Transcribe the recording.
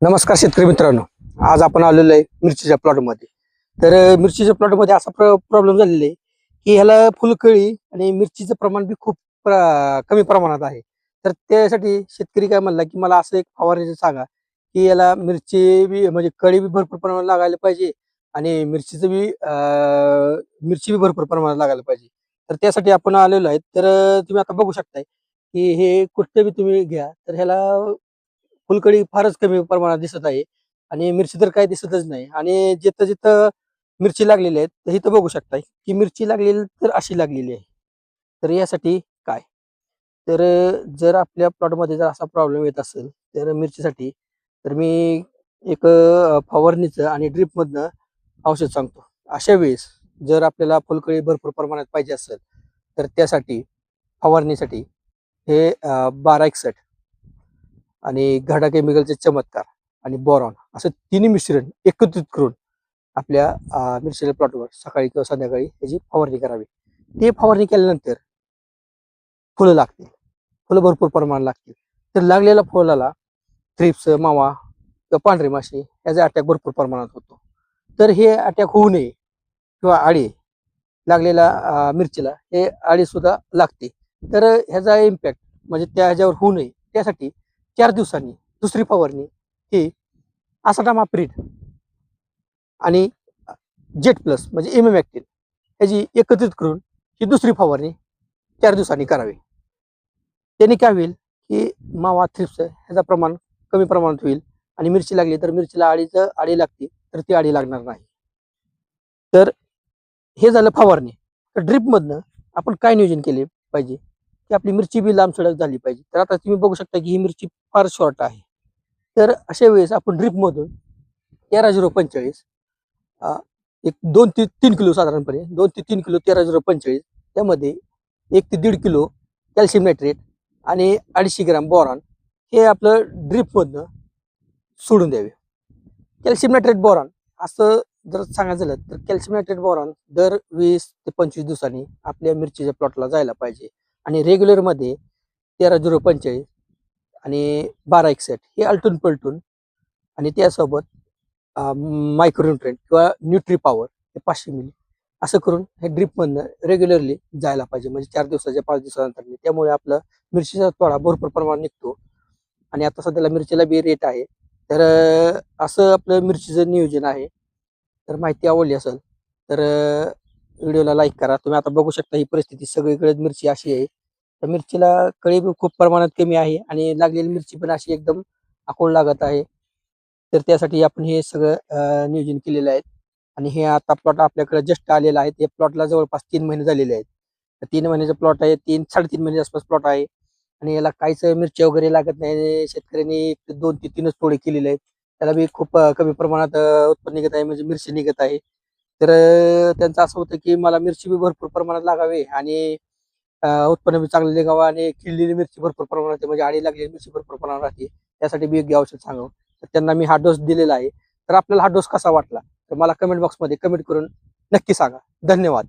नमस्कार शेतकरी मित्रांनो. आज आपण आलेलो आहे मिरचीच्या प्लॉटमध्ये. तर मिरचीच्या प्लॉटमध्ये असा प्रॉब्लेम झालेला आहे की ह्याला फुलकळी आणि मिरचीचं प्रमाण बी खूप कमी प्रमाणात आहे. तर त्यासाठी शेतकरी काय म्हणला की मला असं एक फवारणीचं सांगा की याला मिरची बी म्हणजे कळी बी भरपूर प्रमाणात लागायला पाहिजे आणि मिरचीचं बी मिरची बी भरपूर प्रमाणात लागायला पाहिजे. तर त्यासाठी आपण आलेलो आहे. तर तुम्ही आता बघू शकताय की हे कुठलं बी तुम्ही घ्या तर ह्याला फुलकळी फारच कमी प्रमाणात दिसत आहे आणि मिरची तर काही दिसतच नाही. आणि जिथं जिथं मिरची लागलेली आहे तर इथं बघू शकताय की मिरची लागलेली तर अशी लागलेली आहे. तर यासाठी काय, तर जर आपल्या प्लॉटमध्ये जर असा प्रॉब्लेम येत असेल तर मिरचीसाठी तर मी एक फवारणीचं आणि ड्रिपमधनं औषध सांगतो. अशा वेळेस जर आपल्याला फुलकळी भरपूर प्रमाणात पाहिजे असेल तर त्यासाठी फवारणीसाठी हे 1261 आणि घाटा केमिकलचे चमत्कार आणि बोरॉन असं तिन्ही मिश्रण एकत्रित करून आपल्या मिरचीच्या प्लॉटवर सकाळी किंवा संध्याकाळी त्याची फवारणी करावी. ते फवारणी केल्यानंतर फुलं लागतील, फुलं भरपूर प्रमाणात लागतील. तर लागलेल्या फुलाला थ्रिप्स, मावा किंवा पांढरी माशी याचा अटॅक भरपूर प्रमाणात होतो. तर हे अटॅक होऊ नये किंवा आळी लागलेल्या मिरचीला हे आळी सुद्धा लागते. तर ह्याचा इम्पॅक्ट म्हणजे त्या ह्याच्यावर होऊ नये त्यासाठी 4 दिवसांनी दुसरी फवारणी ही आसाटामाप्रिड आणि जेट प्लस म्हणजे इमेमॅक्टिन ह्याची एकत्रित करून ही दुसरी फवारणी 4 दिवसांनी करावी. त्याने काय होईल की मावा थ्रिप्स ह्याचं प्रमाण कमी प्रमाणात होईल आणि मिरची लागली तर मिरचीला आळी लागते तर ती आळी लागणार नाही. तर हे झालं फवारणी. तर ड्रिपमधनं आपण काय नियोजन केले पाहिजे की आपली मिरची बी लांब सडक झाली पाहिजे. तर आता तुम्ही बघू शकता की ही मिरची फार शॉर्ट आहे. तर अशा वेळेस आपण ड्रिपमधून 13-0-45 एक 2 ते 3 किलो साधारणपणे 2 ते 3 किलो 13-0-45 त्यामध्ये 1 ते 1.5 किलो कॅल्शियम नायट्रेट आणि 250 ग्रॅम बोरॉन हे आपलं ड्रिपमधनं सोडून द्यावे. कॅल्शियम नायट्रेट बोरॉन असं जर सांगायचं झालं तर कॅल्शियम नायट्रेट बोरॉन दर 20 ते 25 दिवसांनी आपल्या मिरचीच्या प्लॉटला जायला पाहिजे. आणि रेग्युलरमध्ये 13-0-45 आणि 1261 हे आलटून पलटून आणि त्यासोबत मायक्रोन्युट्रेंट किंवा न्यूट्री पॉवर हे 500 मिली असं करून हे ड्रिपमधनं रेग्युलरली जायला पाहिजे. म्हणजे 4 दिवसाच्या 5 दिवसानंतर त्यामुळे आपलं मिरचीचा तोडा भरपूर प्रमाणात निघतो. आणि आता सध्याला मिरचीला बी रेट आहे. तर असं आपलं मिरचीचं नियोजन आहे. तर माहिती आवडली असेल तर व्हिडिओला लाईक करा. तुम्ही आता बघू शकता ही परिस्थिती सगळीकडे मिरची अशी आहे. तर मिरचीला कळी बी खूप प्रमाणात कमी आहे आणि लागलेली मिरची पण अशी एकदम आखूड लागत आहे. तर त्यासाठी आपण हे सगळं नियोजन केलेलं आहे. आणि हे आता प्लॉट आपल्याकडे जस्ट आलेला आहे. या प्लॉटला जवळपास 3 महिने झालेले आहेत. 3 महिन्याचा प्लॉट आहे, 3-3.5 महिन्याच्या आसपास प्लॉट आहे. आणि याला काहीच मिरची वगैरे लागत नाही. शेतकऱ्यांनी 2 ते 3च तोडे केलेले आहेत. त्याला बी खूप कमी प्रमाणात उत्पन्न निघत आहे, म्हणजे मिरची निघत आहे. तर त्यांचं असं होतं की मला मिरची बी भरपूर प्रमाणात लागावी आणि उत्पन्न बी चांगलं निघावं आणि किडलेली मिरची भरपूर प्रमाणात राहते, म्हणजे आळी लागलेली मिरची भरपूर प्रमाणात राहते. त्यासाठी बी योग्य औषध सांगावं. तर त्यांना मी हा डोस दिलेला आहे. तर आपल्याला हा डोस कसा वाटला तर मला कमेंट बॉक्समध्ये कमेंट करून नक्की सांगा. धन्यवाद.